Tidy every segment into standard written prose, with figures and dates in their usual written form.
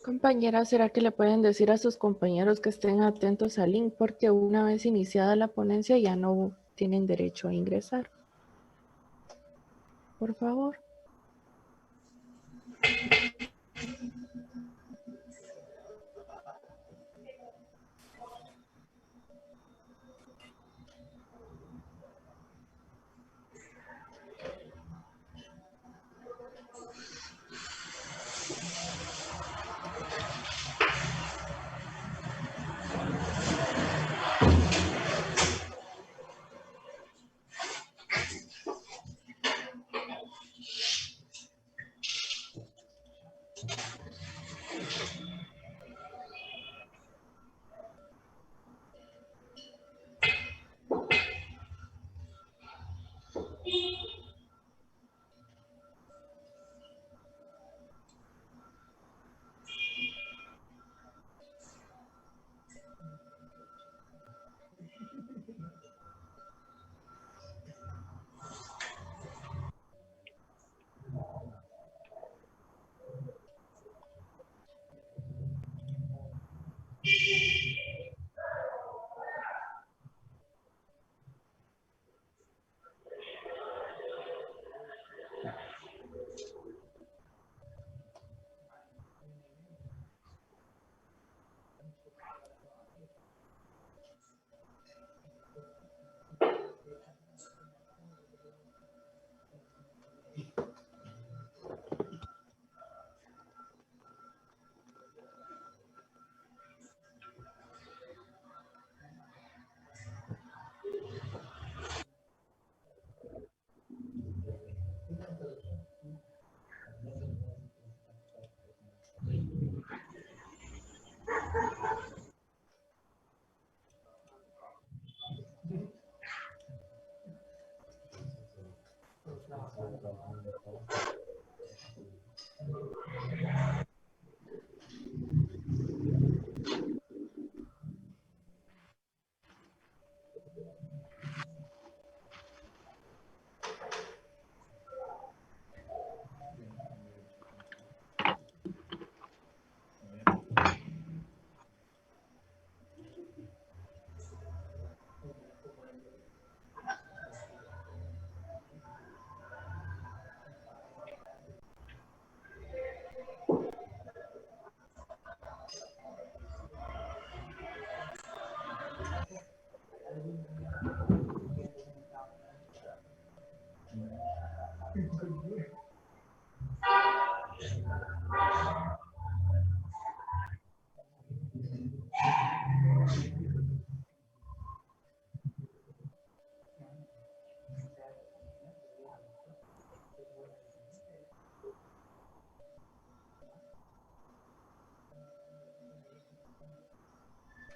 Compañera, ¿será que le pueden decir a sus compañeros que estén atentos al link? Porque una vez iniciada la ponencia ya no tienen derecho a ingresar. Por favor.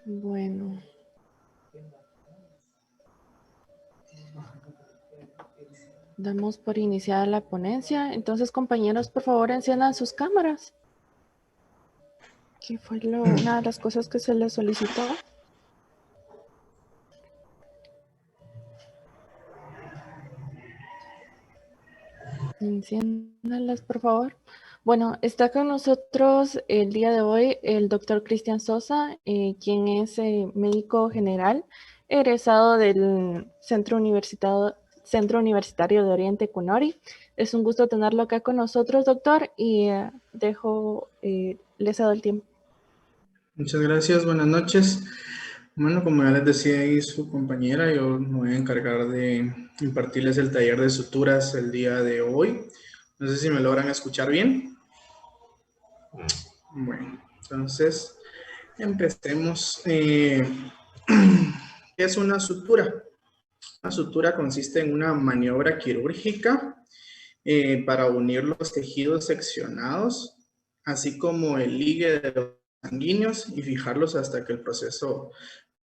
Bueno. Damos por iniciada la ponencia. Entonces, compañeros, por favor, enciendan sus cámaras. ¿Qué fue una de las cosas que se les solicitó? Enciéndanlas, por favor. Bueno, está con nosotros el día de hoy el doctor Cristian Sosa, quien es médico general, egresado del Centro Universitario de Oriente Cunori. Es un gusto tenerlo acá con nosotros, doctor, y les cedo el tiempo. Muchas gracias, buenas noches. Bueno, como ya les decía ahí su compañera, yo me voy a encargar de impartirles el taller de suturas el día de hoy. No sé si me logran escuchar bien. Bueno, entonces empecemos. ¿Qué es una sutura? Una sutura consiste en una maniobra quirúrgica para unir los tejidos seccionados, así como el ligue de los sanguíneos y fijarlos hasta que el proceso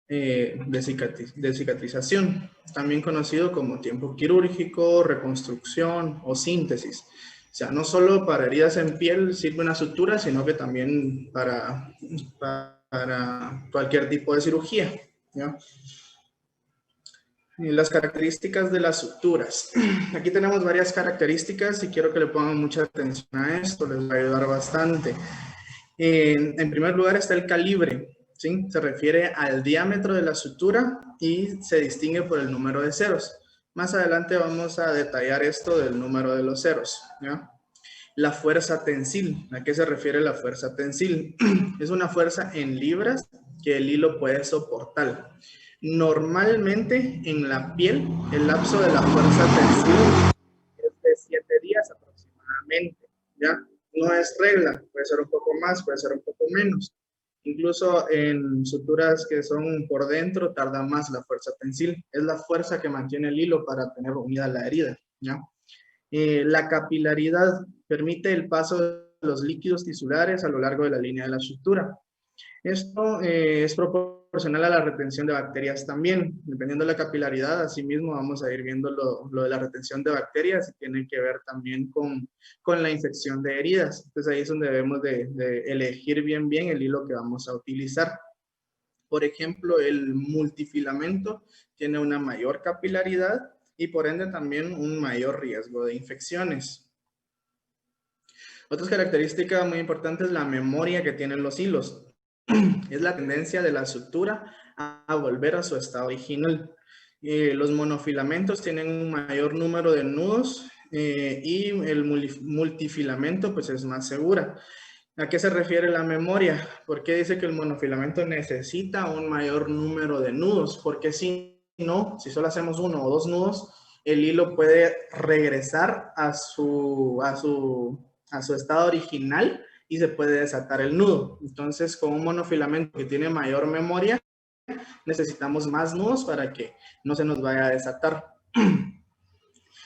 de cicatrización, también conocido como tiempo quirúrgico, reconstrucción o síntesis. O sea, no solo para heridas en piel sirve una sutura, sino que también para cualquier tipo de cirugía, ¿ya? Y las características de las suturas. Aquí tenemos varias características y quiero que le pongan mucha atención a esto, les va a ayudar bastante. En primer lugar está el calibre, ¿sí? Se refiere al diámetro de la sutura y se distingue por el número de ceros. Más adelante vamos a detallar esto del número de los ceros, ¿ya? La fuerza tensil. ¿A qué se refiere la fuerza tensil? Es una fuerza en libras que el hilo puede soportar. Normalmente en la piel el lapso de la fuerza tensil es de 7 días aproximadamente, ¿ya? No es regla, puede ser un poco más, puede ser un poco menos. Incluso en suturas que son por dentro tarda más la fuerza tensil. Es la fuerza que mantiene el hilo para tener unida la herida, ¿ya? La capilaridad permite el paso de los líquidos tisulares a lo largo de la línea de la sutura. Esto es proporcional a la retención de bacterias también. Dependiendo de la capilaridad, asimismo vamos a ir viendo lo de la retención de bacterias y tiene que ver también con la infección de heridas. Entonces ahí es donde debemos de elegir bien el hilo que vamos a utilizar. Por ejemplo, el multifilamento tiene una mayor capilaridad y por ende también un mayor riesgo de infecciones. Otras características muy importantes es la memoria que tienen los hilos. Es la tendencia de la sutura a volver a su estado original. Los monofilamentos tienen un mayor número de nudos y el multifilamento pues es más segura. ¿A qué se refiere la memoria? ¿Por qué dice que el monofilamento necesita un mayor número de nudos? Porque si no, si solo hacemos uno o dos nudos, el hilo puede regresar a su estado original y se puede desatar el nudo. Entonces, con un monofilamento que tiene mayor memoria, necesitamos más nudos para que no se nos vaya a desatar.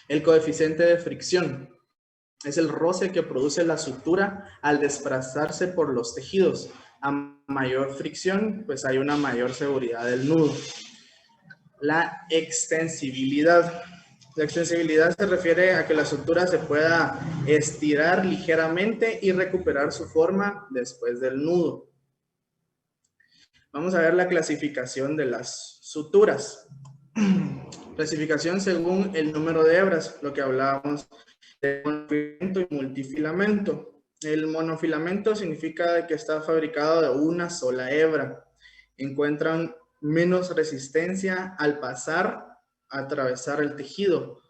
El coeficiente de fricción es el roce que produce la sutura al desplazarse por los tejidos. A mayor fricción, pues hay una mayor seguridad del nudo. La extensibilidad. La extensibilidad se refiere a que la sutura se pueda estirar ligeramente y recuperar su forma después del nudo. Vamos a ver la clasificación de las suturas. Clasificación según el número de hebras, lo que hablábamos de monofilamento y multifilamento. El monofilamento significa que está fabricado de una sola hebra. Encuentran menos resistencia al pasar, atravesar el tejido,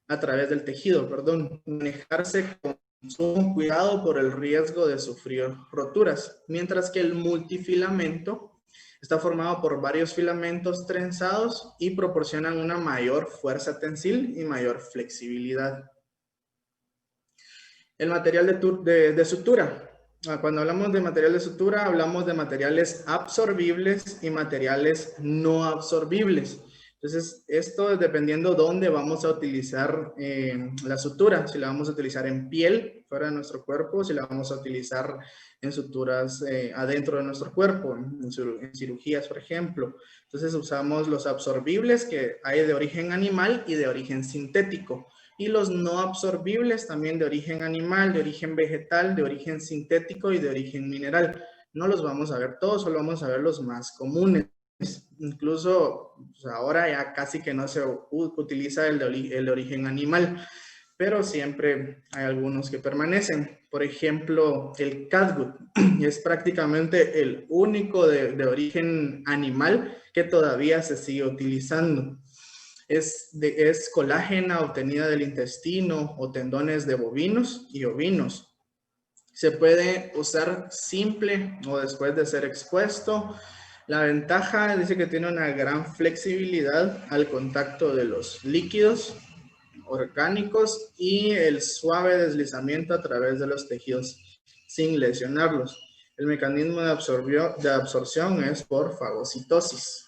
a través del tejido, perdón, manejarse con sumo cuidado por el riesgo de sufrir roturas, mientras que el multifilamento está formado por varios filamentos trenzados y proporcionan una mayor fuerza tensil y mayor flexibilidad. El material de sutura. Cuando hablamos de material de sutura, hablamos de materiales absorbibles y materiales no absorbibles. Entonces, esto es dependiendo dónde vamos a utilizar la sutura. Si la vamos a utilizar en piel, fuera de nuestro cuerpo, si la vamos a utilizar en suturas adentro de nuestro cuerpo, en cirugías, por ejemplo. Entonces, usamos los absorbibles que hay de origen animal y de origen sintético. Y los no absorbibles también de origen animal, de origen vegetal, de origen sintético y de origen mineral. No los vamos a ver todos, solo vamos a ver los más comunes. Incluso pues ahora ya casi que no se utiliza el de origen animal, pero siempre hay algunos que permanecen. Por ejemplo, el catgut es prácticamente el único de origen animal que todavía se sigue utilizando. Es colágena obtenida del intestino o tendones de bovinos y ovinos. Se puede usar simple o después de ser expuesto. La ventaja dice que tiene una gran flexibilidad al contacto de los líquidos orgánicos y el suave deslizamiento a través de los tejidos sin lesionarlos. El mecanismo de absorción es por fagocitosis.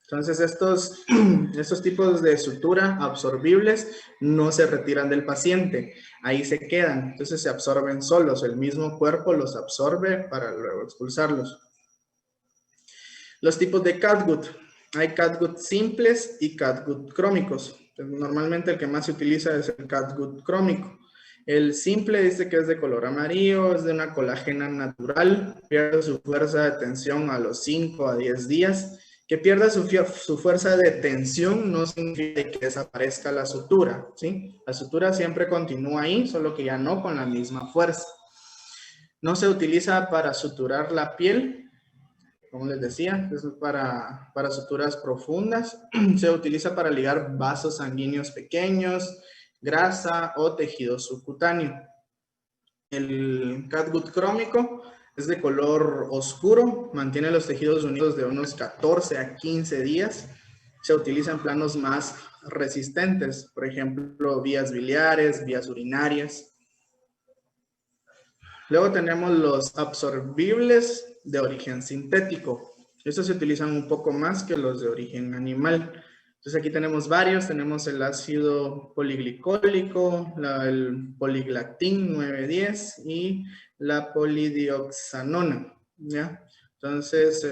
Entonces, estos tipos de sutura absorbibles no se retiran del paciente, ahí se quedan, entonces se absorben solos, el mismo cuerpo los absorbe para luego expulsarlos. Los tipos de catgut, hay catgut simples y catgut crómicos. Normalmente el que más se utiliza es el catgut crómico. El simple dice que es de color amarillo, es de una colágena natural, pierde su fuerza de tensión a los 5 a 10 días. Que pierda su fuerza de tensión no significa que desaparezca la sutura, ¿sí? La sutura siempre continúa ahí, solo que ya no con la misma fuerza. No se utiliza para suturar la piel, como les decía, es para suturas profundas. Se utiliza para ligar vasos sanguíneos pequeños, grasa o tejido subcutáneo. El catgut crómico es de color oscuro, mantiene los tejidos unidos de unos 14 a 15 días. Se utiliza en planos más resistentes, por ejemplo, vías biliares, vías urinarias. Luego tenemos los absorbibles de origen sintético. Estos se utilizan un poco más que los de origen animal. Entonces aquí tenemos varios, tenemos el ácido poliglicólico, el poliglactín 910 y la polidioxanona, ¿ya? Entonces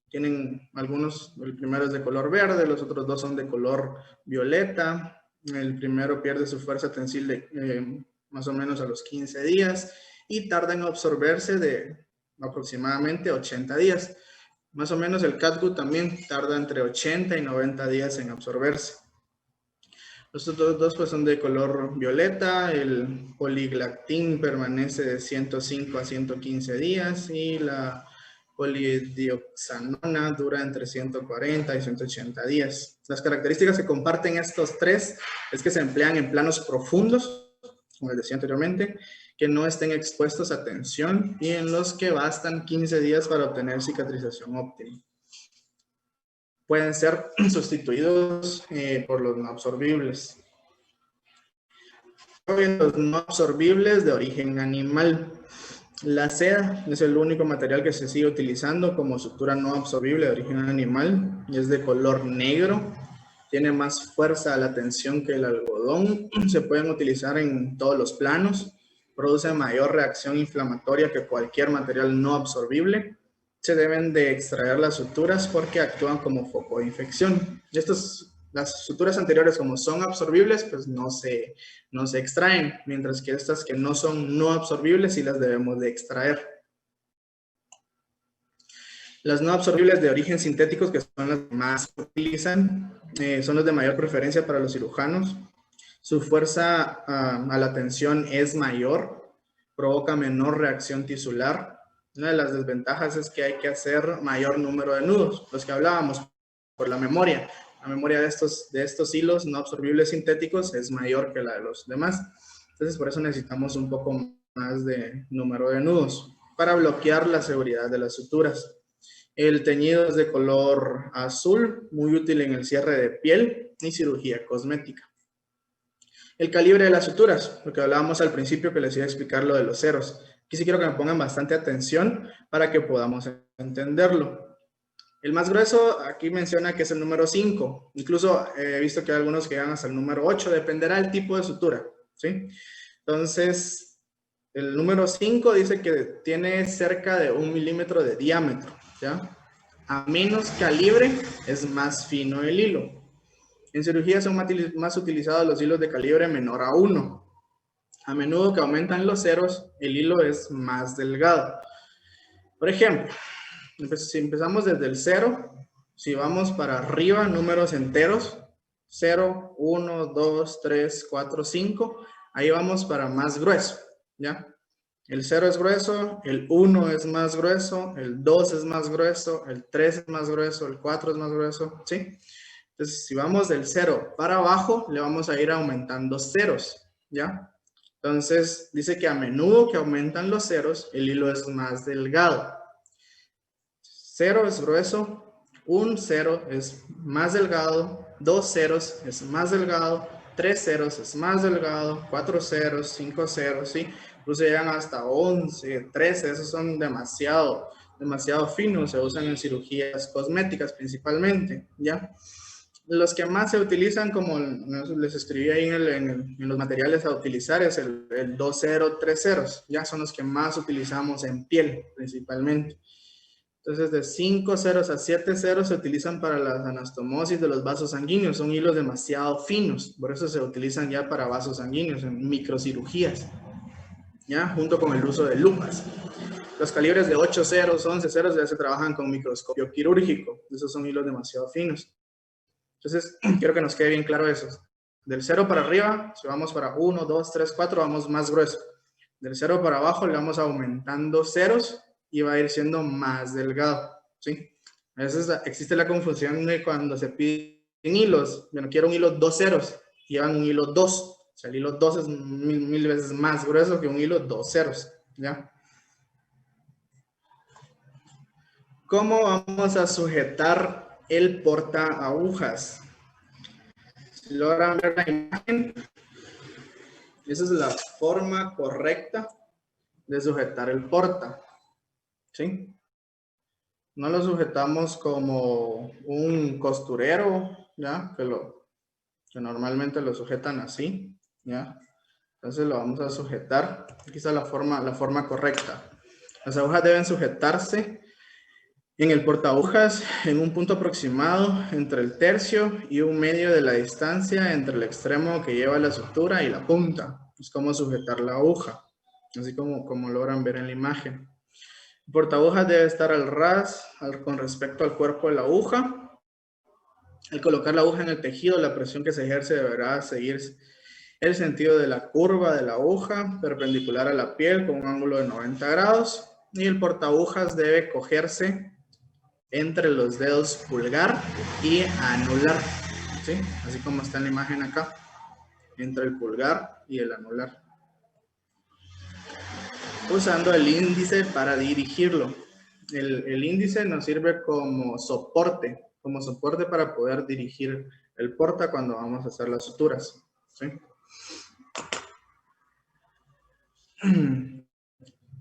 tienen algunos, el primero es de color verde, los otros dos son de color violeta. El primero pierde su fuerza tensil más o menos a los 15 días y tarda en absorberse de aproximadamente 80 días. Más o menos el catgut también tarda entre 80 y 90 días en absorberse. Los otros dos pues son de color violeta, el poliglactín permanece de 105 a 115 días y la polidioxanona dura entre 140 y 180 días. Las características que comparten estos tres es que se emplean en planos profundos, como les decía anteriormente, que no estén expuestos a tensión y en los que bastan 15 días para obtener cicatrización óptima. Pueden ser sustituidos por los no absorbibles. Los no absorbibles de origen animal. La seda es el único material que se sigue utilizando como sutura no absorbible de origen animal y es de color negro. Tiene más fuerza a la tensión que el algodón. Se pueden utilizar en todos los planos. Produce mayor reacción inflamatoria que cualquier material no absorbible. Se deben de extraer las suturas porque actúan como foco de infección. Las suturas anteriores, como son absorbibles, pues no se extraen, mientras que estas que no son no absorbibles sí las debemos de extraer. Las no absorbibles de origen sintéticos, que son las que más se utilizan, son las de mayor preferencia para los cirujanos. Su fuerza a la tensión es mayor, provoca menor reacción tisular. Una de las desventajas es que hay que hacer mayor número de nudos, los que hablábamos por la memoria. La memoria de estos hilos no absorbibles sintéticos es mayor que la de los demás. Entonces, por eso necesitamos un poco más de número de nudos para bloquear la seguridad de las suturas. El teñido es de color azul, muy útil en el cierre de piel y cirugía cosmética. El calibre de las suturas, lo que hablábamos al principio que les iba a explicar lo de los ceros. Aquí sí quiero que me pongan bastante atención para que podamos entenderlo. El más grueso aquí menciona que es el número 5. Incluso he visto que hay algunos que llegan hasta el número 8, dependerá del tipo de sutura, ¿sí? Entonces, el número 5 dice que tiene cerca de 1 milímetro de diámetro, ¿ya? A menos calibre es más fino el hilo. En cirugía son más utilizados los hilos de calibre menor a 1. A menudo que aumentan los ceros, el hilo es más delgado. Por ejemplo, si empezamos desde el 0, si vamos para arriba, números enteros, 0, 1, 2, 3, 4, 5, ahí vamos para más grueso, ¿ya? El 0 es grueso, el 1 es más grueso, el 2 es más grueso, el 3 es más grueso, el 4 es más grueso, ¿sí? Entonces, si vamos del 0 para abajo, le vamos a ir aumentando ceros, ¿ya? Entonces, dice que a menudo que aumentan los ceros, el hilo es más delgado. 0 es grueso, un 0 es más delgado, 2 ceros es más delgado, 3 ceros es más delgado, 4 ceros, 5 ceros, ¿sí? Incluso llegan hasta 11, 13, esos son demasiado finos, se usan en cirugías cosméticas principalmente, ¿ya? Los que más se utilizan, como les escribí ahí en los materiales a utilizar, es el 2 0, 3 ceros, ya son los que más utilizamos en piel principalmente. Entonces, de 5 ceros a 7 ceros se utilizan para las anastomosis de los vasos sanguíneos. Son hilos demasiado finos, por eso se utilizan ya para vasos sanguíneos en microcirugías, ya junto con el uso de lupas. Los calibres de 8 ceros, 11 ceros ya se trabajan con microscopio quirúrgico. Esos son hilos demasiado finos. Entonces, quiero que nos quede bien claro eso. Del 0 para arriba, si vamos para 1, 2, 3, 4, vamos más grueso. Del 0 para abajo le vamos aumentando ceros y va a ir siendo más delgado, ¿sí? A veces existe la confusión de cuando se piden hilos. Yo no quiero un hilo 2 ceros, llevan un hilo 2. O sea, el hilo 2 es mil veces más grueso que un hilo 2 ceros, ¿ya? ¿Cómo vamos a sujetar el porta agujas? Si logran ver la imagen, esa es la forma correcta de sujetar el porta, ¿sí? No lo sujetamos como un costurero, ¿ya? Que normalmente lo sujetan así, ¿ya? Entonces lo vamos a sujetar. Aquí está la forma correcta. Las agujas deben sujetarse en el portagujas en un punto aproximado entre el tercio y un medio de la distancia entre el extremo que lleva la sutura y la punta. Es como sujetar la aguja, así como logran ver en la imagen. El portagujas debe estar al ras con respecto al cuerpo de la aguja. Al colocar la aguja en el tejido, la presión que se ejerce deberá seguir el sentido de la curva de la aguja, perpendicular a la piel con un ángulo de 90 grados. Y el portagujas debe cogerse entre los dedos pulgar y anular, ¿sí? Así como está en la imagen acá, entre el pulgar y el anular. Usando el índice para dirigirlo. El índice nos sirve como soporte para poder dirigir el porta cuando vamos a hacer las suturas, ¿sí?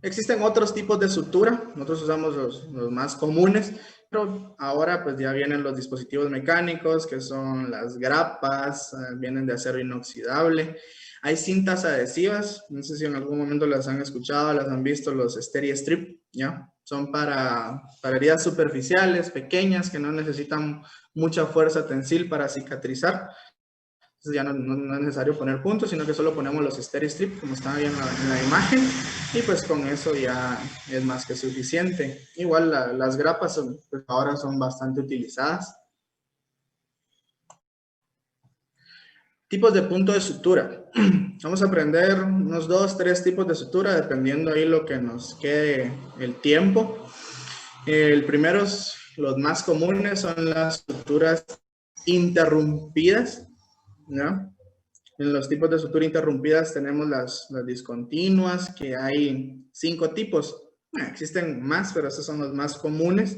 Existen otros tipos de sutura, nosotros usamos los más comunes, pero ahora pues ya vienen los dispositivos mecánicos que son las grapas, vienen de acero inoxidable. Hay cintas adhesivas, no sé si en algún momento las han escuchado, las han visto, los Steri-Strip, ¿ya? Son para heridas superficiales, pequeñas, que no necesitan mucha fuerza tensil para cicatrizar. Entonces ya no es necesario poner puntos, sino que solo ponemos los Steri-Strip, como está ahí en la imagen, y pues con eso ya es más que suficiente. Igual las grapas pues ahora son bastante utilizadas. Tipos de punto de sutura. Vamos a aprender unos 2, 3 tipos de sutura, dependiendo ahí lo que nos quede el tiempo. El primero, los más comunes, son las suturas interrumpidas, ¿no? En los tipos de sutura interrumpidas tenemos las discontinuas, que hay 5 tipos. Existen más, pero estos son los más comunes.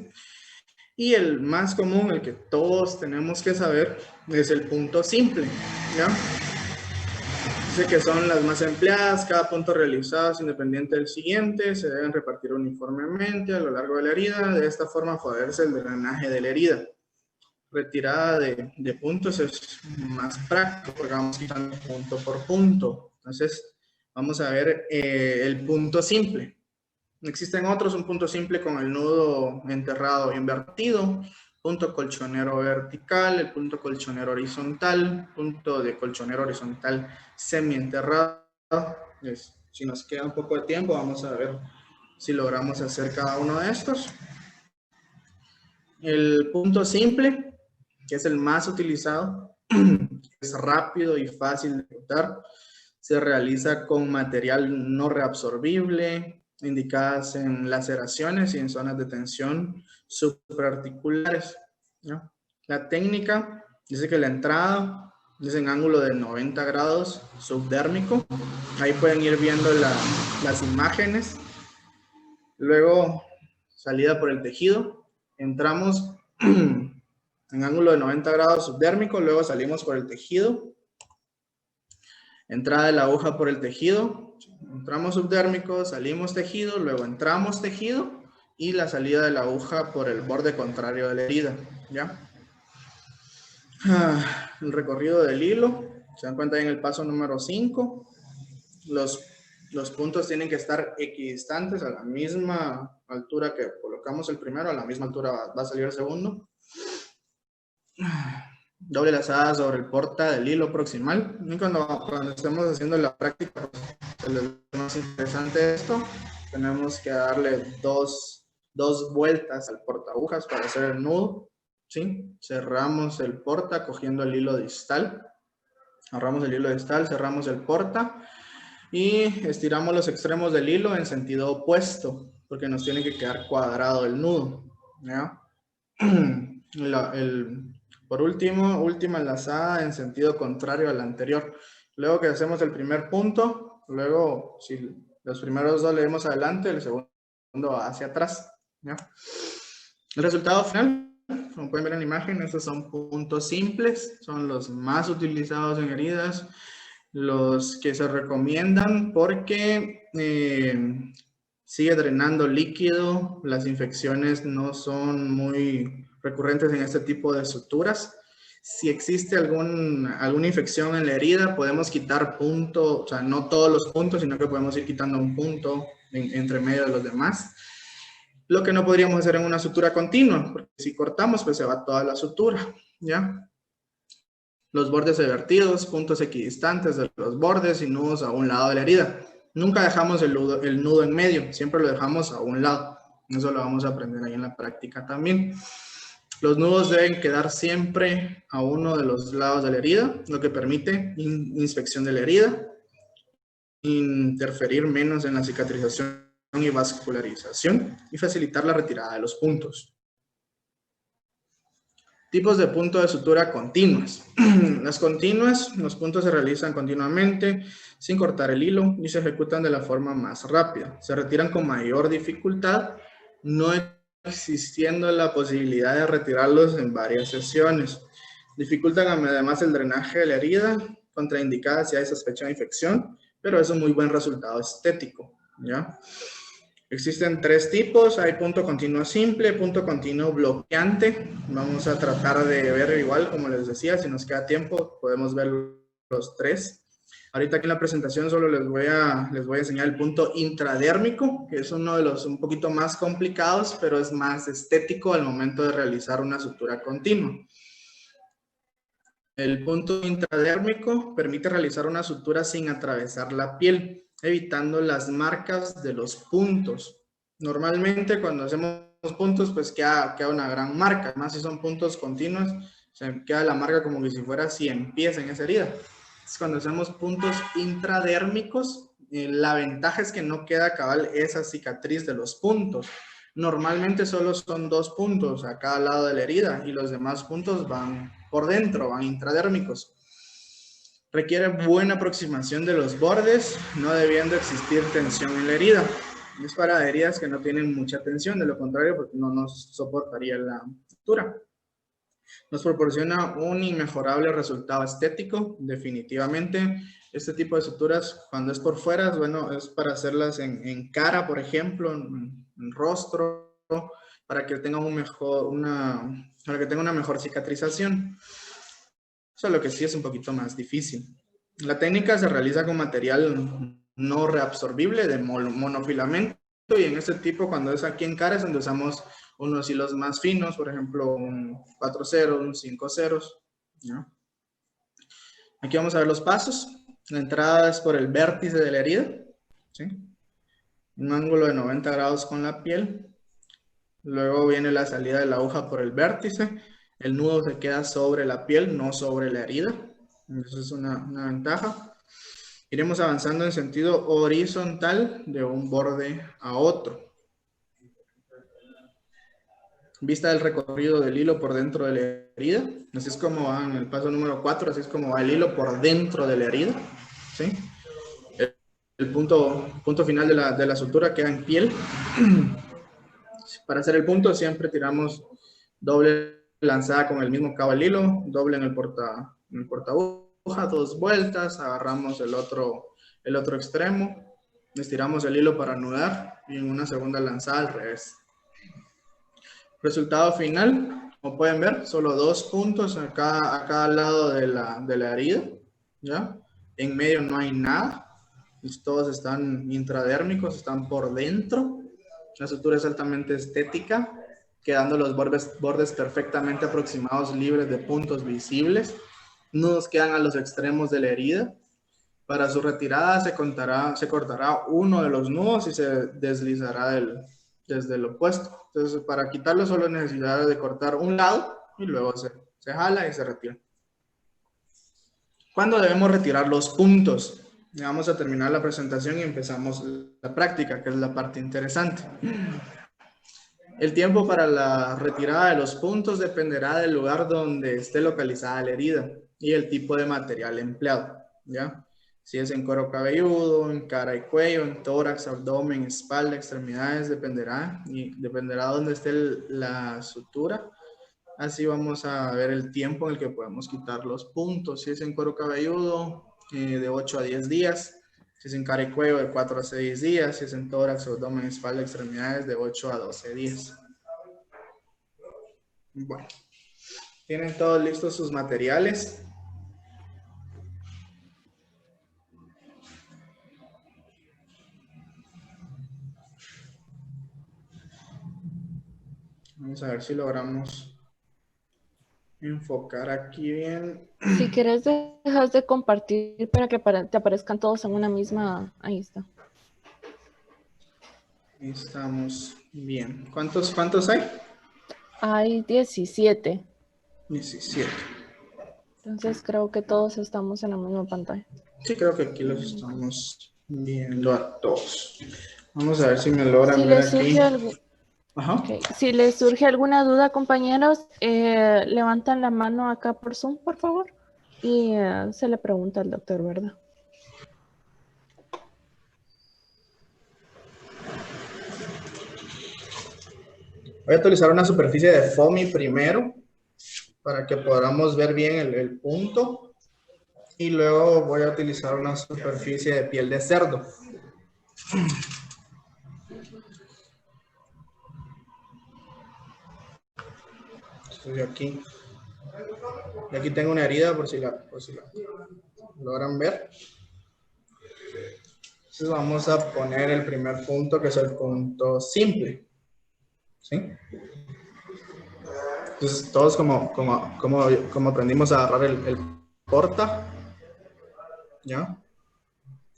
Y el más común, el que todos tenemos que saber, es el punto simple, ¿ya? Dice que son las más empleadas, cada punto realizado es independiente del siguiente, se deben repartir uniformemente a lo largo de la herida, de esta forma favorece el drenaje de la herida. Retirada de puntos es más práctico porque vamos quitando punto por punto. Entonces, vamos a ver el punto simple. Existen otros, un punto simple con el nudo enterrado invertido, punto colchonero vertical, el punto colchonero horizontal, punto de colchonero horizontal semienterrado. Si nos queda un poco de tiempo, vamos a ver si logramos hacer cada uno de estos. El punto simple, que es el más utilizado, es rápido y fácil de ejecutar, se realiza con material no reabsorbible, indicadas en laceraciones y en zonas de tensión supraarticulares, ¿no? La técnica dice que la entrada es en ángulo de 90 grados subdérmico. Ahí pueden ir viendo las imágenes. Luego, salida por el tejido. Entramos en ángulo de 90 grados subdérmico, luego salimos por el tejido. Entrada de la aguja por el tejido, entramos subdérmico, salimos tejido, luego entramos tejido y la salida de la aguja por el borde contrario de la herida, ¿ya? El recorrido del hilo, se dan cuenta en el paso número 5, los puntos tienen que estar equidistantes a la misma altura que colocamos el primero, a la misma altura va a salir el segundo. Doble lazada sobre el porta del hilo proximal. Y cuando estemos haciendo la práctica, pues, lo más interesante de esto, tenemos que darle dos vueltas al porta agujas para hacer el nudo, ¿sí? Cerramos el porta cogiendo el hilo distal. Agarramos el hilo distal, cerramos el porta. Y estiramos los extremos del hilo en sentido opuesto, porque nos tiene que quedar cuadrado el nudo, ¿ya? Por último, última enlazada en sentido contrario al anterior. Luego que hacemos el primer punto, luego si los primeros dos le demos adelante, el segundo hacia atrás, ¿ya? El resultado final, como pueden ver en la imagen, estos son puntos simples, son los más utilizados en heridas, los que se recomiendan porque sigue drenando líquido, las infecciones no son muy recurrentes en este tipo de suturas. Si existe alguna infección en la herida, podemos quitar puntos, o sea, no todos los puntos, sino que podemos ir quitando un punto entre medio de los demás. Lo que no podríamos hacer en una sutura continua, porque si cortamos, pues se va toda la sutura, ¿ya? Los bordes vertidos, puntos equidistantes de los bordes y nudos a un lado de la herida. Nunca dejamos el nudo en medio, siempre lo dejamos a un lado. Eso lo vamos a aprender ahí en la práctica también. Los nudos deben quedar siempre a uno de los lados de la herida, lo que permite inspección de la herida, interferir menos en la cicatrización y vascularización y facilitar la retirada de los puntos. Tipos de punto de sutura continuas. Las continuas, los puntos se realizan continuamente sin cortar el hilo y se ejecutan de la forma más rápida. Se retiran con mayor dificultad, no existiendo la posibilidad de retirarlos en varias sesiones. Dificultan además el drenaje de la herida, contraindicada si hay sospecha de infección, pero es un muy buen resultado estético, ¿ya? Existen tres tipos, hay punto continuo simple, punto continuo bloqueante. Vamos a tratar de ver igual, como les decía, si nos queda tiempo, podemos ver los tres. Ahorita aquí en la presentación solo les voy a enseñar el punto intradérmico, que es uno de los un poquito más complicados, pero es más estético al momento de realizar una sutura continua. El punto intradérmico permite realizar una sutura sin atravesar la piel, evitando las marcas de los puntos. Normalmente cuando hacemos puntos, pues queda una gran marca. Además, si son puntos continuos, se queda la marca como que si fuera 100 pies en esa herida. Entonces, cuando hacemos puntos intradérmicos, la ventaja es que no queda cabal esa cicatriz de los puntos. Normalmente solo son 2 puntos a cada lado de la herida y los demás puntos van por dentro, van intradérmicos. Requiere buena aproximación de los bordes, no debiendo existir tensión en la herida. Es para heridas que no tienen mucha tensión, de lo contrario, porque no nos soportaría la sutura. Nos proporciona un inmejorable resultado estético, definitivamente. Este tipo de suturas, cuando es por fuera, bueno, es para hacerlas en cara, por ejemplo, en rostro, para que tenga una mejor cicatrización. Eso es lo que sí es un poquito más difícil. La técnica se realiza con material no reabsorbible de monofilamento y en este tipo, cuando es aquí en cara, es donde usamos unos hilos más finos, por ejemplo, un 4-0, un 5-0, ¿no? Aquí vamos a ver los pasos. La entrada es por el vértice de la herida, ¿sí? Un ángulo de 90 grados con la piel. Luego viene la salida de la aguja por el vértice. El nudo se queda sobre la piel, no sobre la herida. Eso es una ventaja. Iremos avanzando en sentido horizontal de un borde a otro. Vista del recorrido del hilo por dentro de la herida. Así es como va en el paso número 4, así es como va el hilo por dentro de la herida, ¿sí? El punto final de la sutura queda en piel. Para hacer el punto siempre tiramos doble lanzada con el mismo cabo del hilo, doble en el portaguja, 2 vueltas, agarramos el otro extremo, estiramos el hilo para anudar y en una segunda lanzada al revés. Resultado final, como pueden ver, solo 2 puntos a cada lado de la herida, ¿ya? En medio no hay nada, todos están intradérmicos, están por dentro. La sutura es altamente estética, quedando los bordes perfectamente aproximados, libres de puntos visibles. Nudos quedan a los extremos de la herida. Para su retirada se cortará uno de los nudos y se deslizará desde el opuesto. Entonces, para quitarlo solo es necesidad de cortar un lado y luego se jala y se retira. ¿Cuándo debemos retirar los puntos? Ya vamos a terminar la presentación y empezamos la práctica, que es la parte interesante. El tiempo para la retirada de los puntos dependerá del lugar donde esté localizada la herida y el tipo de material empleado, ¿ya? Si es en cuero cabelludo, en cara y cuello, en tórax, abdomen, espalda, extremidades, dependerá dónde esté la sutura. Así vamos a ver el tiempo en el que podemos quitar los puntos. Si es en cuero cabelludo, de 8 a 10 días. Si es en cara y cuello, de 4 a 6 días. Si es en tórax, abdomen, espalda, extremidades, de 8 a 12 días. Bueno, ¿tienen todos listos sus materiales? Vamos a ver si logramos enfocar aquí bien. Si quieres, dejas de compartir para que te aparezcan todos en una misma. Ahí está. Estamos bien. ¿Cuántos hay? Hay 17. 17. Entonces creo que todos estamos en la misma pantalla. Sí, creo que aquí los estamos viendo a todos. Vamos a ver si me logran Si ver les surge aquí. Ajá. Okay. Si les surge alguna duda, compañeros, levantan la mano acá por Zoom, por favor, y se le pregunta al doctor, ¿verdad? Voy a utilizar una superficie de foamy primero para que podamos ver bien el punto. Y luego voy a utilizar una superficie de piel de cerdo. Estoy aquí. Y aquí tengo una herida por si la logran ver. Entonces vamos a poner el primer punto, que es el punto simple. ¿Sí? Entonces todos como aprendimos a agarrar el porta, ¿ya?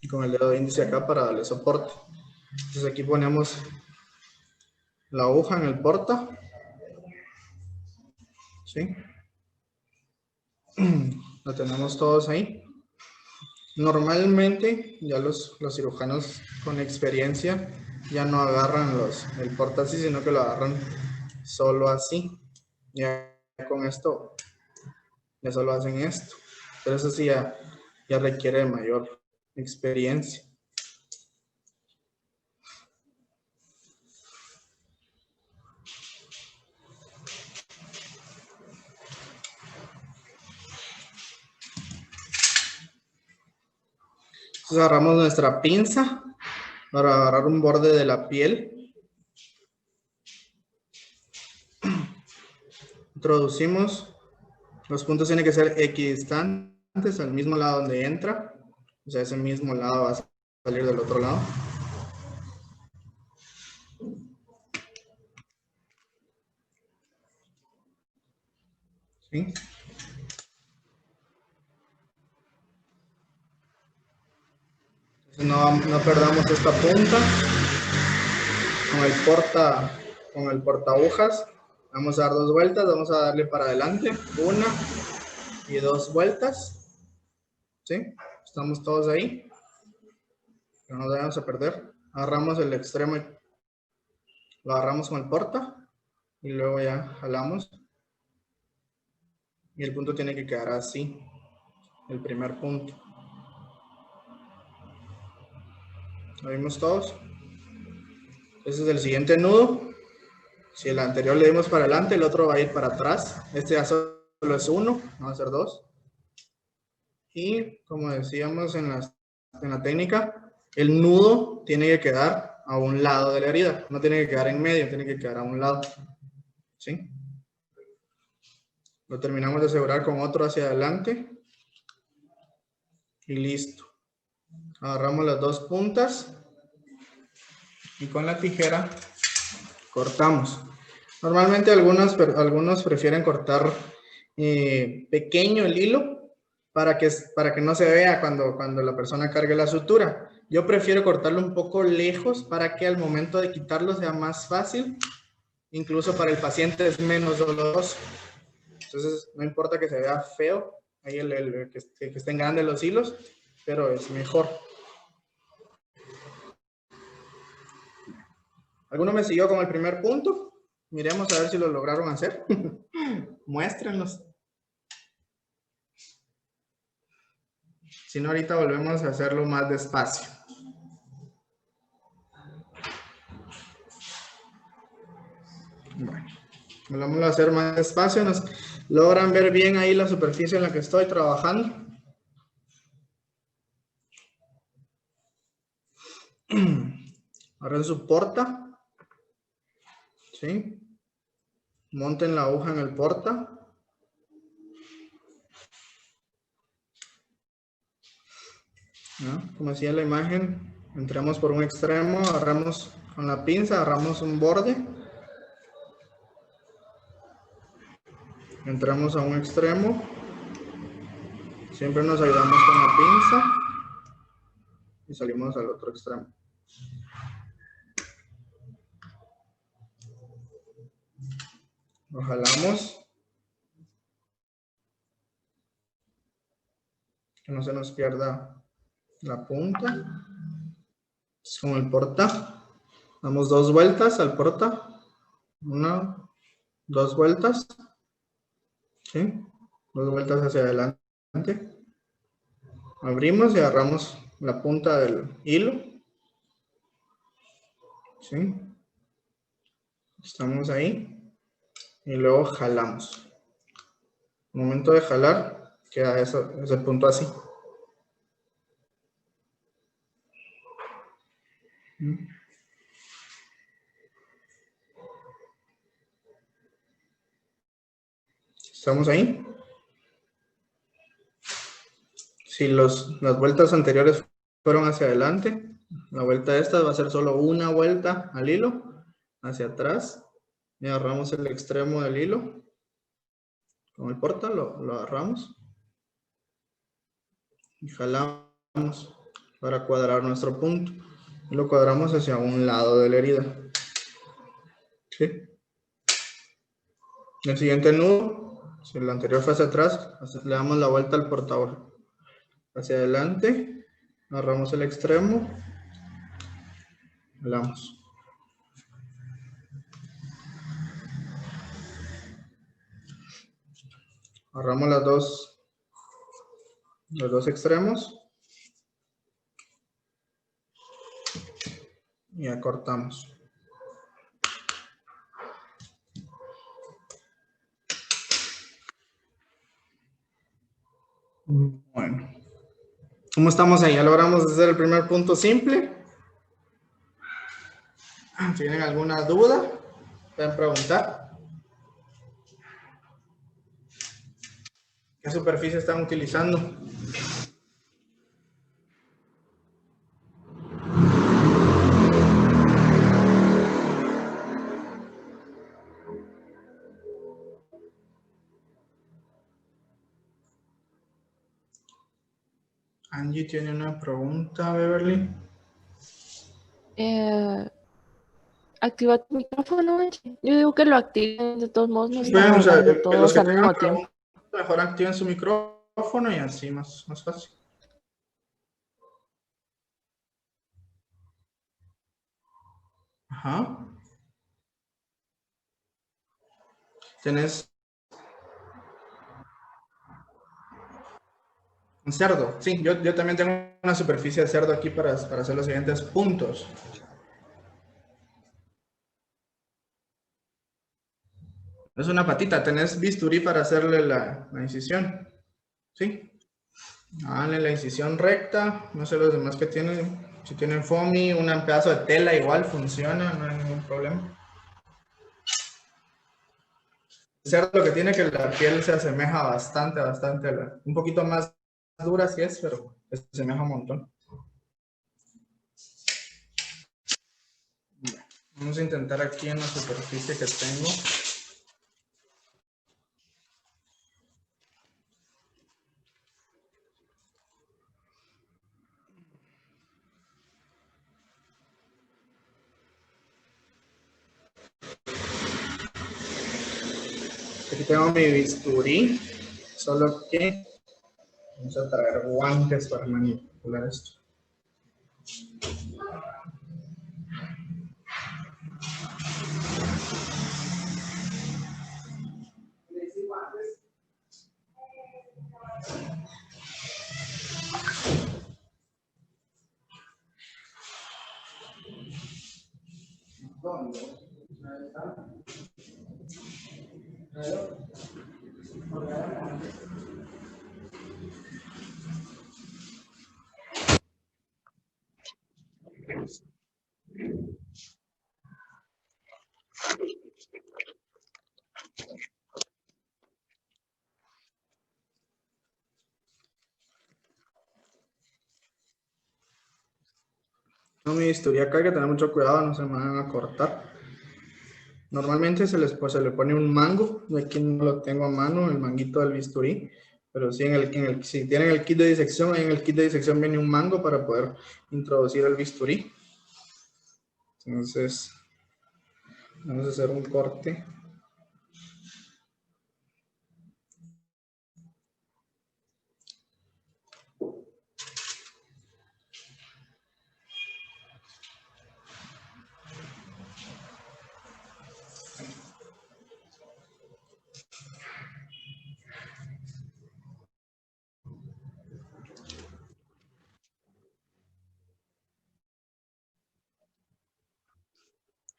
Y con el dedo índice acá para darle soporte. Entonces aquí ponemos la aguja en el porta. ¿Sí? Lo tenemos todos ahí. Normalmente ya los cirujanos con experiencia ya no agarran el porta así, sino que lo agarran solo así. Ya con esto ya solo hacen esto. Pero eso sí ya requiere mayor experiencia. Entonces agarramos nuestra pinza para agarrar un borde de la piel. Introducimos. Los puntos tienen que ser equidistantes al mismo lado donde entra. O sea, ese mismo lado va a salir del otro lado. ¿Sí? No perdamos esta punta. Con el porta agujas. Vamos a dar 2 vueltas. Vamos a darle para adelante. 1 y 2 vueltas. ¿Sí? Estamos todos ahí. No nos vayamos a perder. Agarramos el extremo y lo agarramos con el porta. Y luego ya jalamos. Y el punto tiene que quedar así. El primer punto. ¿Lo vimos todos? Ese es el siguiente nudo. Si el anterior le dimos para adelante, el otro va a ir para atrás. Este ya solo es 1, va a ser 2. Y como decíamos en la técnica, el nudo tiene que quedar a un lado de la herida. No tiene que quedar en medio, tiene que quedar a un lado. ¿Sí? Lo terminamos de asegurar con otro hacia adelante. Y listo. Agarramos las 2 puntas. Y con la tijera cortamos. Normalmente algunos prefieren cortar pequeño el hilo para que no se vea cuando la persona cargue la sutura. Yo prefiero cortarlo un poco lejos para que al momento de quitarlo sea más fácil. Incluso para el paciente es menos doloroso. Entonces no importa que se vea feo, ahí que estén grandes los hilos, pero es mejor. ¿Alguno me siguió con el primer punto? Miremos a ver si lo lograron hacer. Muéstrenlos. Si no, ahorita volvemos a hacerlo más despacio. Bueno, volvamos a hacer más despacio. ¿Nos logran ver bien ahí la superficie en la que estoy trabajando? Agarren su porta. ¿Sí? Monten la aguja en el porta. ¿No? Como decía la imagen, entramos por un extremo, agarramos con la pinza, agarramos un borde. Entramos a un extremo. Siempre nos ayudamos con la pinza. Y salimos al otro extremo. Lo jalamos. Que no se nos pierda la punta. Es con el porta. Damos 2 vueltas al porta. 1, 2 vueltas. ¿Sí? 2 vueltas hacia adelante. Abrimos y agarramos la punta del hilo. ¿Sí? Estamos ahí. Y luego jalamos. Al momento de jalar, queda ese punto así. ¿Estamos ahí? Si las vueltas anteriores fueron hacia adelante, la vuelta esta va a ser solo una vuelta al hilo, hacia atrás, y agarramos el extremo del hilo, con el porta lo agarramos, y jalamos para cuadrar nuestro punto, y lo cuadramos hacia un lado de la herida. ¿Sí? El siguiente nudo, si el anterior fue hacia atrás, le damos la vuelta al portador. Hacia adelante, agarramos el extremo, jalamos. Agarramos los dos extremos y acortamos. Bueno, ¿cómo estamos ahí? ¿Ya logramos hacer el primer punto simple? ¿Tienen alguna duda? ¿Pueden preguntar? ¿Qué superficie están utilizando? Angie tiene una pregunta, Beverly. Activa tu micrófono, Angie. Yo digo que lo activen, de todos modos no Bueno, estamos o sea, hablando los todos que al tengan mismo tiempo. preguntas, mejor activen su micrófono y así más fácil. Ajá. ¿Tenés un cerdo? Sí, yo también tengo una superficie de cerdo aquí para hacer los siguientes puntos. Es una patita. ¿Tenés bisturí para hacerle la incisión? Sí. Háganle la incisión recta. No sé los demás que tienen. Si tienen foamy, un pedazo de tela igual funciona, no hay ningún problema. El cerdo lo que tiene que la piel se asemeja bastante a un poquito más dura sí es, pero se asemeja un montón. Vamos a intentar aquí en la superficie que tengo. Aquí tengo mi bisturí, solo que vamos a traer guantes para manipular esto. No, mi bisturí acá hay que tener mucho cuidado, no se me van a cortar. Normalmente se le pone un mango, yo aquí no lo tengo a mano, el manguito del bisturí, pero sí si tienen el kit de disección, ahí en el kit de disección viene un mango para poder introducir el bisturí. Entonces, vamos a hacer un corte.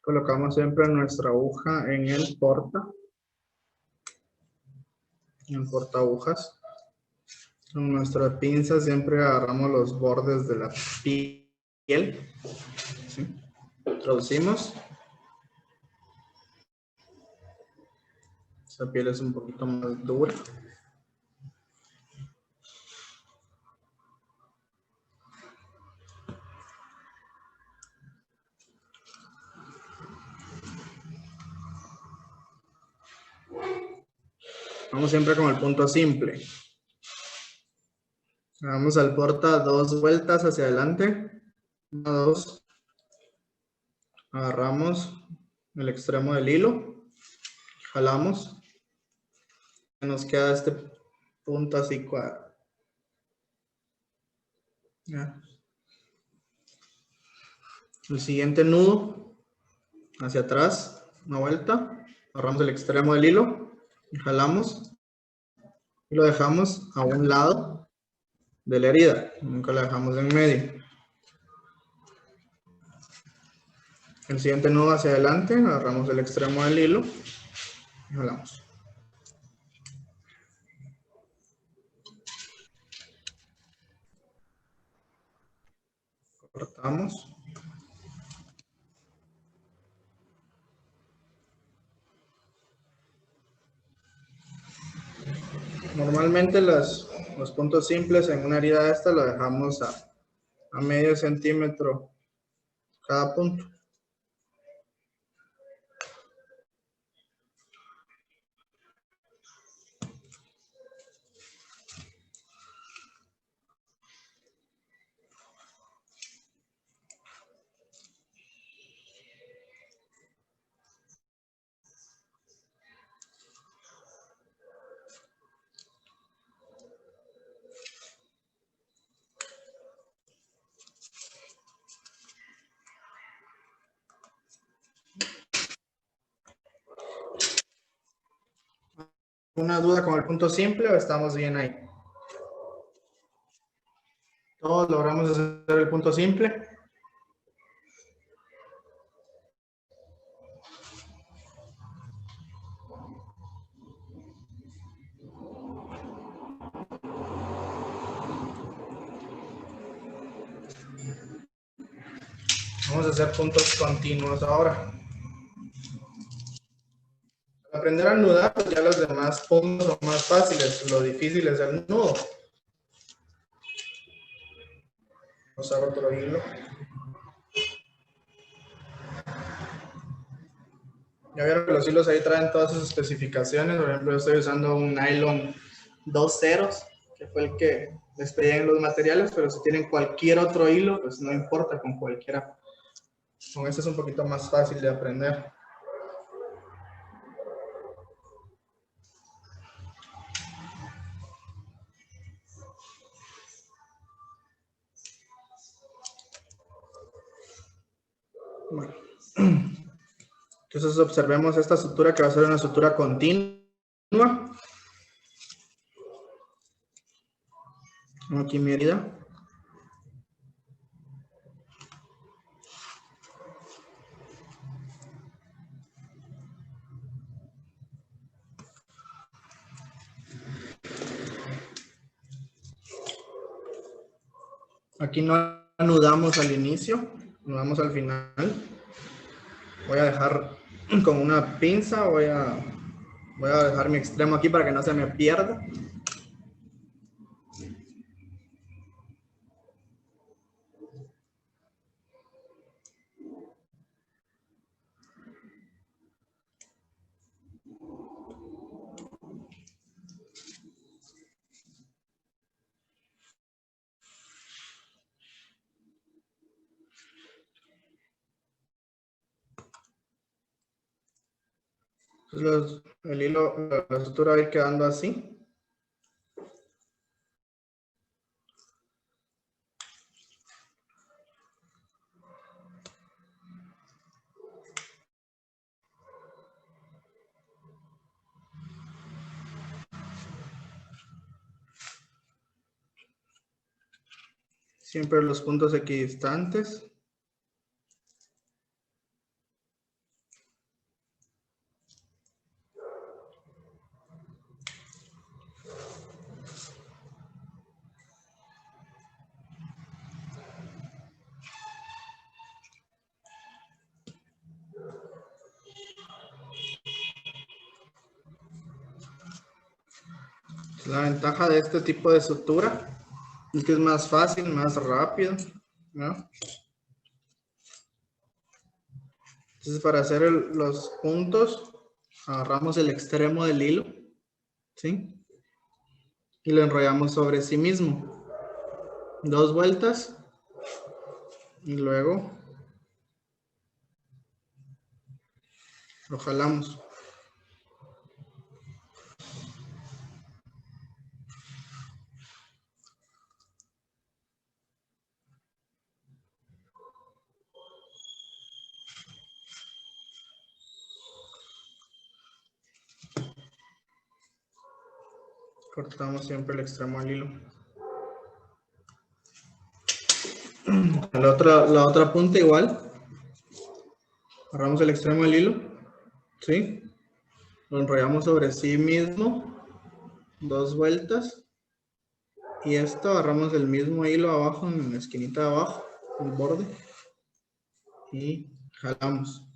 Colocamos siempre nuestra aguja en el porta agujas. Con nuestra pinza siempre agarramos los bordes de la piel. ¿Sí? Introducimos. Esa piel es un poquito más dura. Vamos siempre con el punto simple. Vamos al porta 2 vueltas hacia adelante. 1, 2. Agarramos el extremo del hilo. Jalamos. Nos queda este punto así cuadrado. ¿Ya? El siguiente nudo hacia atrás, una vuelta. Agarramos el extremo del hilo y jalamos. Y lo dejamos a un lado de la herida. Nunca la dejamos en medio. El siguiente nudo hacia adelante, agarramos el extremo del hilo y jalamos. Cortamos. Normalmente los puntos simples en una herida de esta lo dejamos a medio centímetro cada punto. ¿Una duda con el punto simple o estamos bien ahí? ¿Todos logramos hacer el punto simple? Vamos a hacer puntos continuos ahora. Para aprender a anudar, pues ya los demás puntos son más fáciles. Lo difícil es el nudo. Vamos a usar otro hilo. Ya vieron que los hilos ahí traen todas sus especificaciones. Por ejemplo, yo estoy usando un nylon 2 ceros, que fue el que les pedí en los materiales, pero si tienen cualquier otro hilo, pues no importa, con cualquiera. Con este es un poquito más fácil de aprender. Bueno. Entonces observemos esta sutura que va a ser una sutura continua. Aquí mi herida. Aquí no anudamos al inicio, anudamos al final. Voy a dejar con una pinza, voy a dejar mi extremo aquí para que no se me pierda. Entonces el hilo, la sutura va a ir quedando así. Siempre los puntos equidistantes. La ventaja de este tipo de sutura es que es más fácil, más rápido, ¿no? Entonces, para hacer los puntos, agarramos el extremo del hilo, ¿sí? Y lo enrollamos sobre sí mismo. 2 vueltas. Y luego lo jalamos. Cortamos siempre el extremo del hilo. La otra punta igual. Agarramos el extremo del hilo. ¿Sí? Lo enrollamos sobre sí mismo. 2 vueltas. Y esto agarramos el mismo hilo abajo, en la esquinita de abajo, el borde. Y jalamos.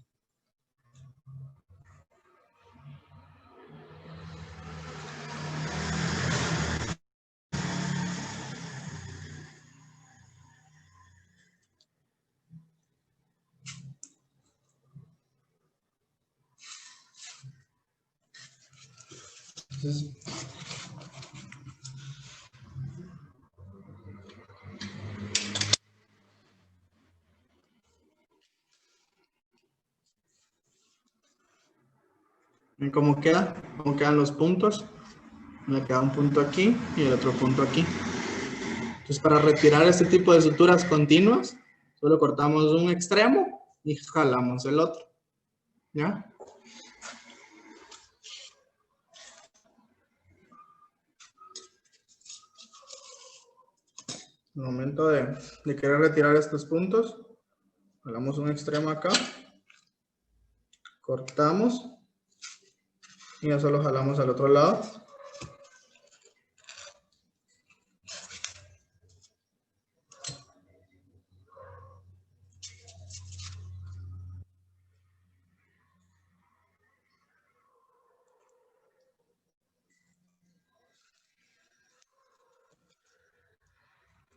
Entonces, ¿ven cómo queda? ¿Cómo quedan los puntos? Me queda un punto aquí y el otro punto aquí. Entonces, para retirar este tipo de suturas continuas, solo cortamos un extremo y jalamos el otro. ¿Ya? En el momento de querer retirar estos puntos, jalamos un extremo acá, cortamos y ya solo jalamos al otro lado.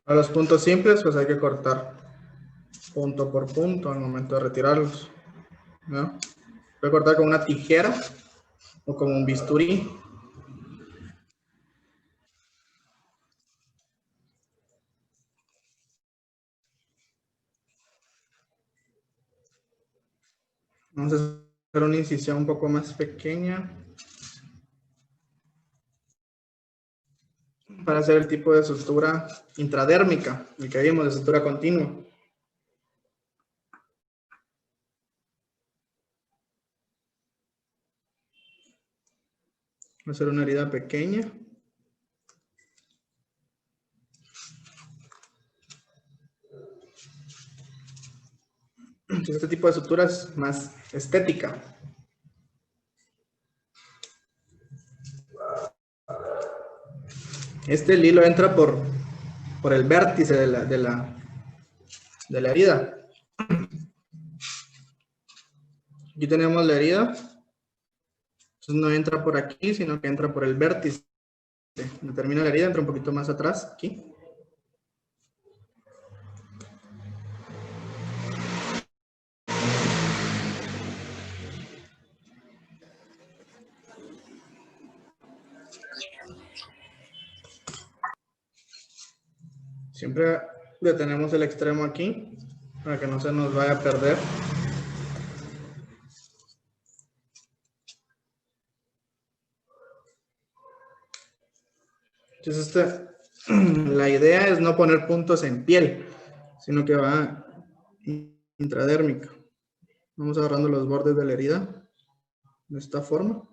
A los puntos simples, pues hay que cortar punto por punto al momento de retirarlos, ¿no? Puede cortar con una tijera o con un bisturí. Vamos a hacer una incisión un poco más pequeña para hacer el tipo de sutura intradérmica, el que vimos de sutura continua. Voy a hacer una herida pequeña. Este tipo de sutura es más estética. El hilo entra por por el vértice de la herida. Aquí tenemos la herida. Entonces no entra por aquí, sino que entra por el vértice. Donde termina la herida, entra un poquito más atrás, aquí. Siempre detenemos el extremo aquí, para que no se nos vaya a perder. Entonces, la idea es no poner puntos en piel, sino que va intradérmica. Vamos agarrando los bordes de la herida de esta forma.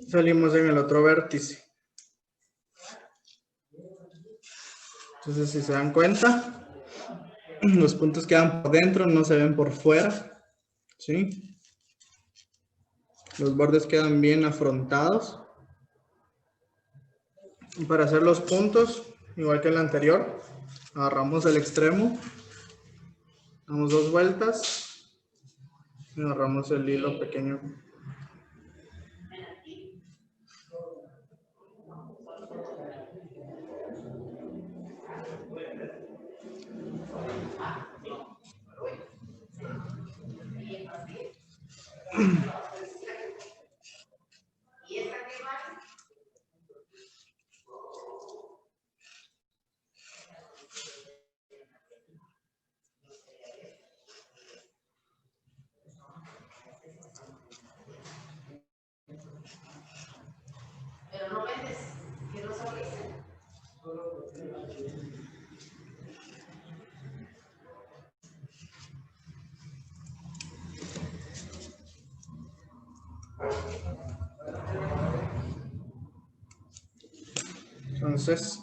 Salimos en el otro vértice. Entonces, si se dan cuenta, los puntos quedan por dentro, no se ven por fuera. ¿Sí? Los bordes quedan bien afrontados. Y para hacer los puntos, igual que en el anterior, agarramos el extremo, damos 2 vueltas y agarramos el hilo pequeño. Entonces,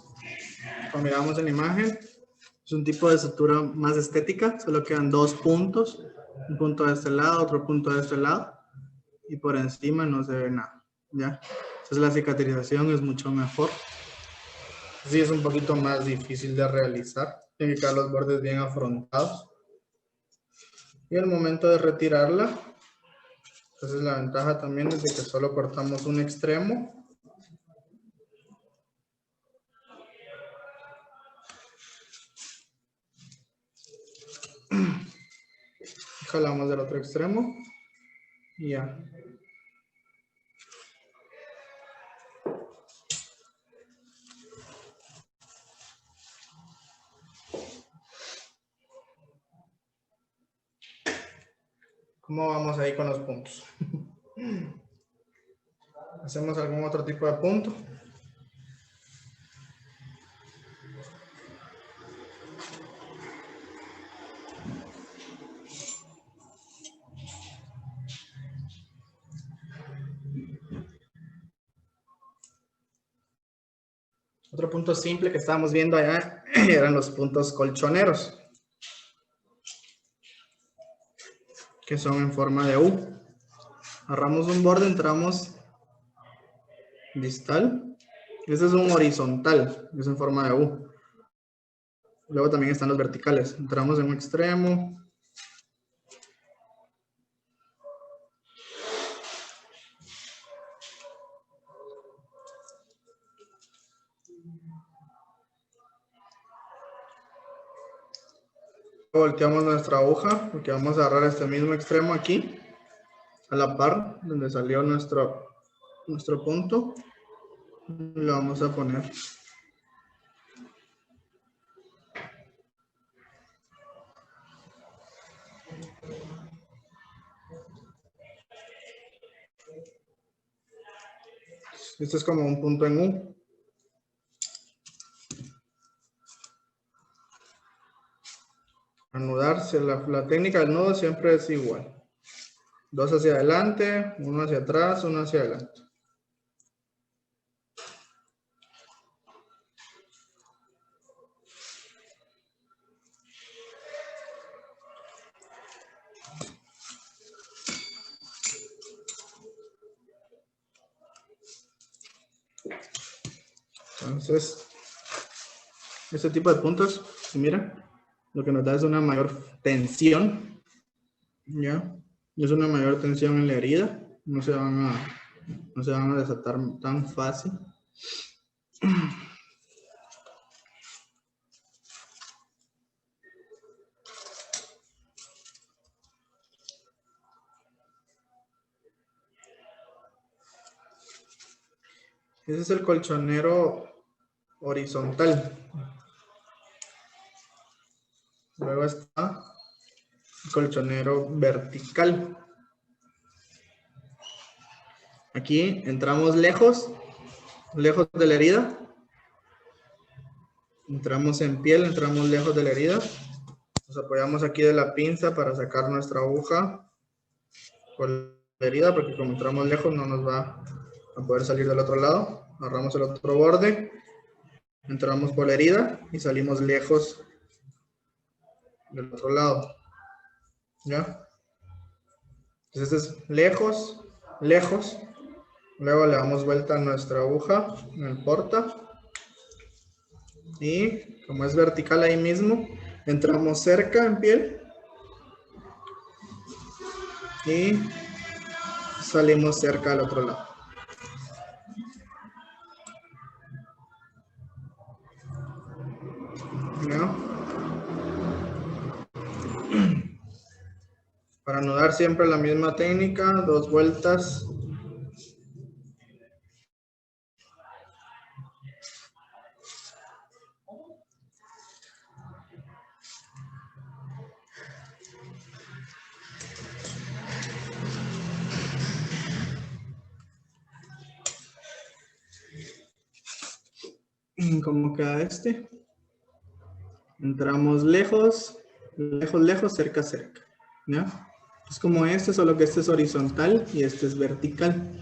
como miramos en la imagen, es un tipo de sutura más estética, solo quedan 2 puntos, un punto de este lado, otro punto de este lado, y por encima no se ve nada, ¿ya? Entonces la cicatrización es mucho mejor. Sí, es un poquito más difícil de realizar, tiene que quedar los bordes bien afrontados. Y al momento de retirarla, entonces la ventaja también es de que solo cortamos un extremo. Jalamos del otro extremo y ya. ¿Cómo vamos ahí con los puntos? ¿Hacemos algún otro tipo de punto? Otro punto simple que estábamos viendo allá eran los puntos colchoneros, que son en forma de U. Agarramos un borde, entramos distal. Este es un horizontal, es en forma de U. Luego también están los verticales. Entramos en un extremo. Volteamos nuestra aguja porque vamos a agarrar este mismo extremo aquí, a la par, donde salió nuestro punto. Lo vamos a poner. Este es como un punto en U. Anudarse, la técnica del nudo siempre es igual. 2 hacia adelante, 1 hacia atrás, 1 hacia adelante. Entonces, este tipo de puntos, mira, lo que nos da es una mayor tensión, ¿ya? Es una mayor tensión en la herida, no se van a desatar tan fácil. Ese es el colchonero horizontal. Luego está el colchonero vertical. Aquí entramos lejos de la herida. Entramos en piel, entramos lejos de la herida. Nos apoyamos aquí de la pinza para sacar nuestra aguja por la herida, porque como entramos lejos no nos va a poder salir del otro lado. Agarramos el otro borde, entramos por la herida y salimos lejos del otro lado. ¿Ya? Entonces este es lejos, lejos. Luego le damos vuelta a nuestra aguja en el porta. Y como es vertical ahí mismo, entramos cerca en piel. Y salimos cerca al otro lado. ¿Ya? Para anudar siempre la misma técnica, 2 vueltas. ¿Cómo queda este? Entramos lejos, lejos, lejos, cerca, cerca. ¿Ya? Es como este, solo que este es horizontal y este es vertical.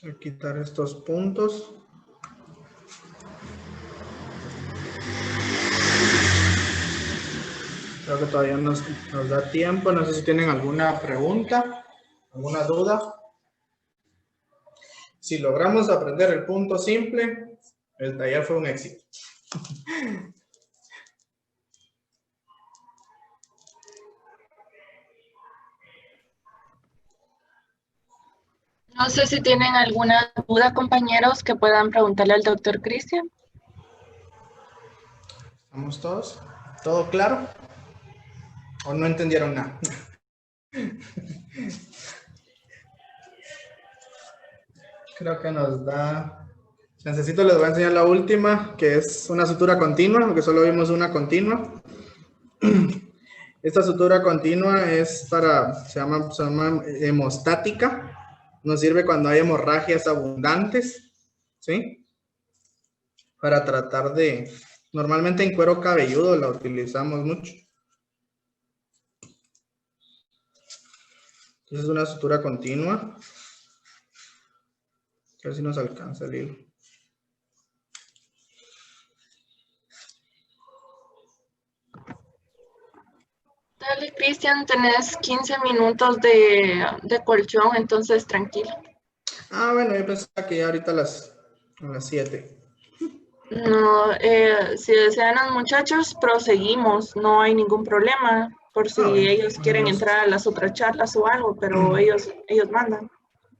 Voy a quitar estos puntos. Creo que todavía nos da tiempo. No sé si tienen alguna pregunta, alguna duda. Si logramos aprender el punto simple, el taller fue un éxito. No sé si tienen alguna duda, compañeros, que puedan preguntarle al doctor Cristian. ¿Estamos todos? ¿Todo claro? ¿O no entendieron nada? Creo que nos da... Necesito, les voy a enseñar la última, que es una sutura continua, porque solo vimos una continua. Esta sutura continua es se llama hemostática. Nos sirve cuando hay hemorragias abundantes, ¿sí? Para tratar de... Normalmente en cuero cabelludo la utilizamos mucho. Entonces es una sutura continua. A ver si nos alcanza el hilo. Dale, Cristian, tenés 15 minutos de colchón, entonces tranquilo. Ah, bueno, yo pensaba que ya ahorita a las 7. No, si desean los muchachos, proseguimos, no hay ningún problema por Ah, si bueno, ellos quieren entrar a las otras charlas o algo, pero ellos mandan.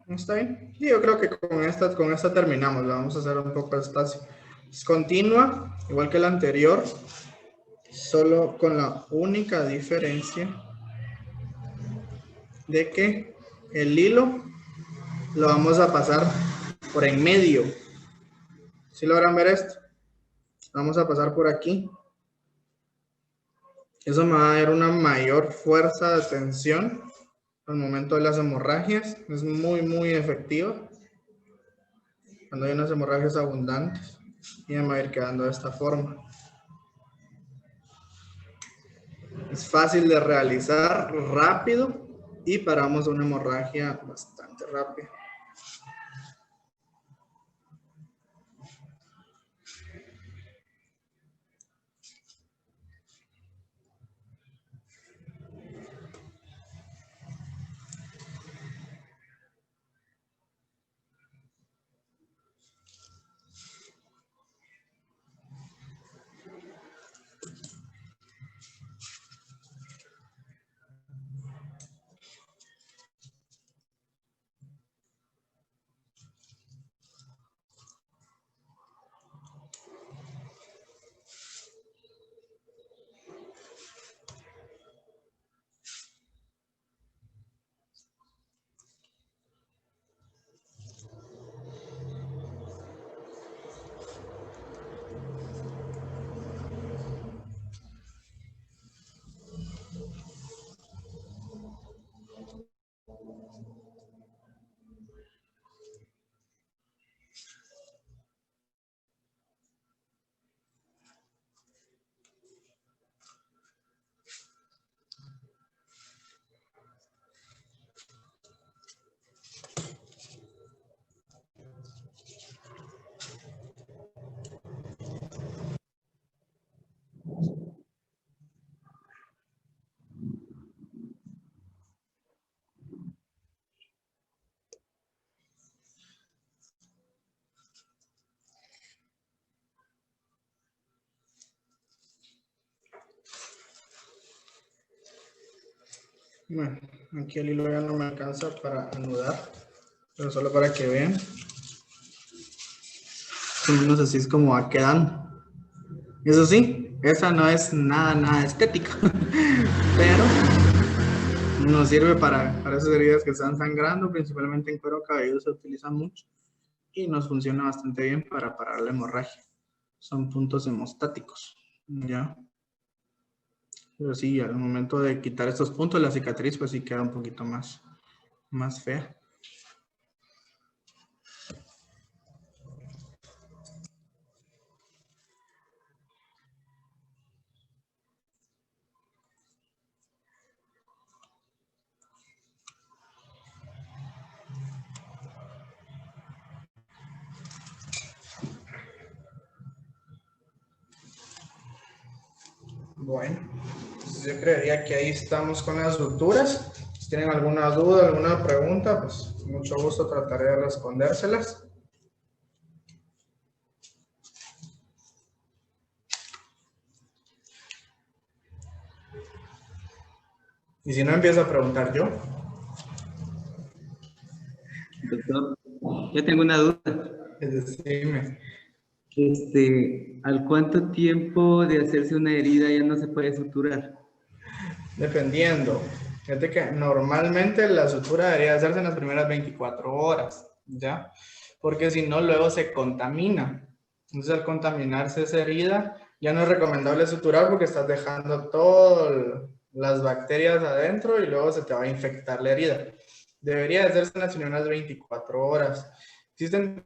¿está bien? Sí, yo creo que con esta terminamos. La vamos a hacer un poco despacio. Es continua, igual que la anterior, solo con la única diferencia de que el hilo lo vamos a pasar por en medio. ¿Sí logran ver esto? Vamos a pasar por aquí. Eso me va a dar una mayor fuerza de tensión al momento de las hemorragias. Es muy, muy efectiva cuando hay unas hemorragias abundantes. Y me va a ir quedando de esta forma. Es fácil de realizar, rápido, y paramos una hemorragia bastante rápida. Bueno, aquí el hilo ya no me alcanza para anudar, pero solo para que vean. Más o menos así es como va quedando. Eso sí, esa no es nada estética, pero nos sirve para esas heridas que están sangrando, principalmente en cuero cabelludo se utiliza mucho y nos funciona bastante bien para parar la hemorragia. Son puntos hemostáticos, ¿ya? Pero sí, al momento de quitar estos puntos, la cicatriz pues sí queda un poquito más fea. Bueno, entonces yo creería que ahí estamos con las suturas. Si tienen alguna duda, alguna pregunta, pues con mucho gusto trataré de respondérselas. Y si no, empiezo a preguntar yo. Doctor, yo tengo una duda. Es decirme. ¿Al cuánto tiempo de hacerse una herida ya no se puede suturar? Dependiendo. Fíjate que normalmente la sutura debería hacerse en las primeras 24 horas, ¿ya? Porque si no, luego se contamina. Entonces, al contaminarse esa herida, ya no es recomendable suturar porque estás dejando todas las bacterias adentro y luego se te va a infectar la herida. Debería hacerse en las primeras 24 horas. Existen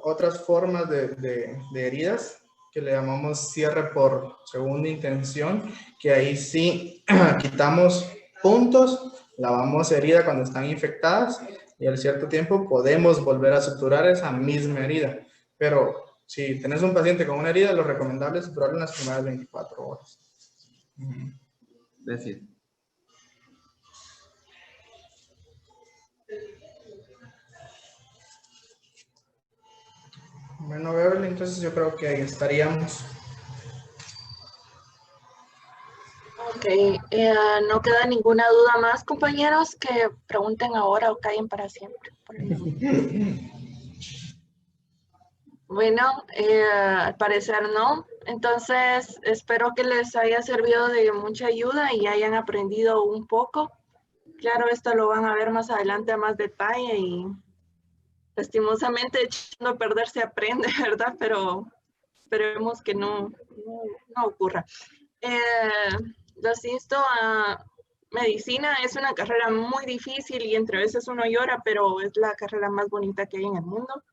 otras formas de heridas que le llamamos cierre por segunda intención, que ahí sí quitamos puntos, lavamos herida cuando están infectadas y al cierto tiempo podemos volver a suturar esa misma herida. Pero si tenés un paciente con una herida, lo recomendable es suturarlo en las primeras 24 horas. Gracias. Bueno, Beverly, entonces yo creo que ahí estaríamos. Ok, no queda ninguna duda más, compañeros, que pregunten ahora o callen para siempre. Bueno, al parecer no. Entonces, espero que les haya servido de mucha ayuda y hayan aprendido un poco. Claro, esto lo van a ver más adelante a más detalle y lastimosamente echando a perder se aprende, ¿verdad? Pero esperemos que no ocurra. Los insto a medicina, es una carrera muy difícil y entre veces uno llora, pero es la carrera más bonita que hay en el mundo.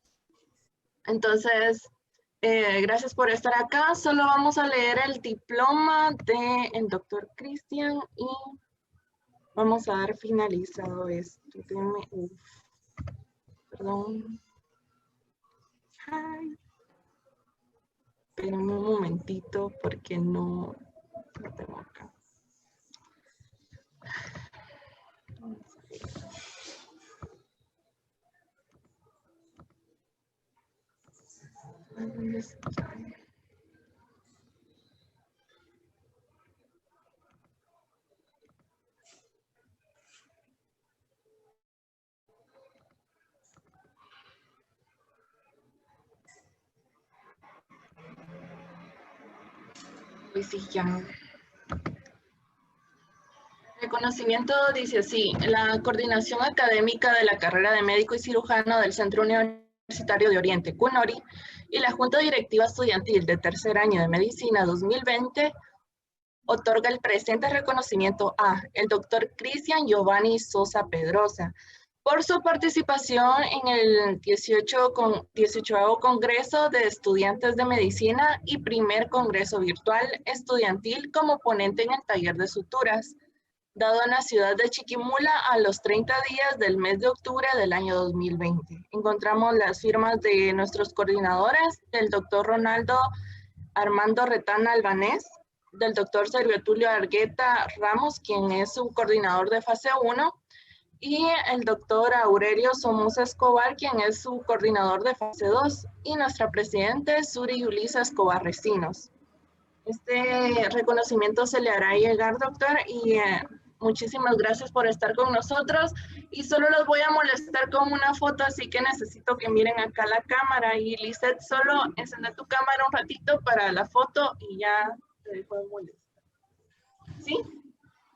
Entonces, gracias por estar acá. Solo vamos a leer el diploma del doctor Cristian y vamos a dar finalizado esto. Perdón. Ay. Espérenme un momentito porque no tengo acá. ¿Dónde está? Pues sí, ya. El conocimiento dice así: la coordinación académica de la carrera de médico y cirujano del Centro Universitario de Oriente, CUNORI, y la Junta Directiva Estudiantil de tercer año de Medicina 2020 otorga el presente reconocimiento a el doctor Cristian Giovanni Sosa Pedrosa por su participación en el 18º Congreso de Estudiantes de Medicina y primer Congreso Virtual Estudiantil como ponente en el taller de suturas, dado en la ciudad de Chiquimula a los 30 días del mes de octubre del año 2020. Encontramos las firmas de nuestros coordinadores, del doctor Ronaldo Armando Retana Albanés, del doctor Sergio Tulio Argueta Ramos, quien es su coordinador de fase 1, y el doctor Aurelio Somoza Escobar, quien es su coordinador de fase 2, y nuestra presidente Suri Yulisa Escobar Recinos. Este reconocimiento se le hará llegar, doctor, y muchísimas gracias por estar con nosotros. Y solo los voy a molestar con una foto, así que necesito que miren acá la cámara. Y Lisette, solo encende tu cámara un ratito para la foto y ya te dejo de molestar. ¿Sí?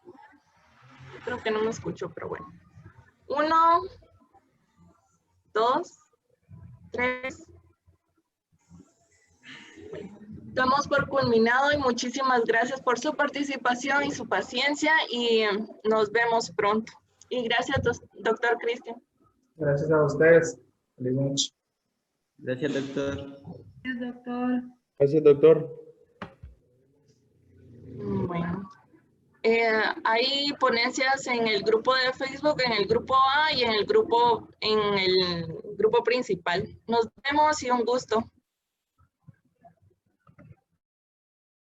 Yo creo que no me escucho, pero bueno. 1, 2, 3. Damos por culminado y muchísimas gracias por su participación y su paciencia y nos vemos pronto. Y gracias, doctor Cristian. Gracias a ustedes. Feliz noche. Gracias, doctor. Gracias, doctor. Gracias, doctor. Bueno. Hay ponencias en el grupo de Facebook, en el grupo A y en el grupo principal. Nos vemos y un gusto.